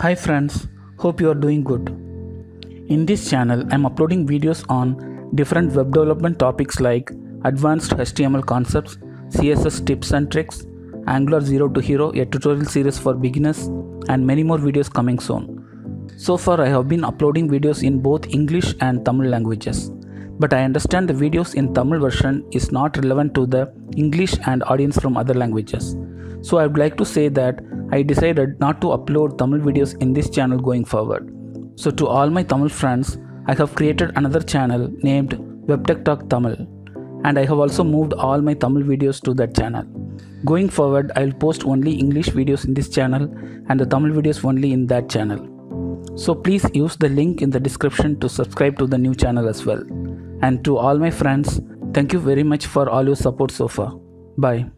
Hi friends, hope you are doing good. In this channel, I am uploading videos on different web development topics like advanced HTML concepts, CSS tips and tricks, Angular 0 to Hero, a tutorial series for beginners, and many more videos coming soon. So far, I have been uploading videos in both English and Tamil languages, but I understand the videos in Tamil version is not relevant to the English and audience from other languages. So I would like to say that I decided not to upload Tamil videos in this channel going forward. So to all my Tamil friends, I have created another channel named WebTech Talk Tamil, and I have also moved all my Tamil videos to that channel. Going forward, I will post only English videos in this channel and the Tamil videos only in that channel. So please use the link in the description to subscribe to the new channel as well. And to all my friends, thank you very much for all your support so far. Bye.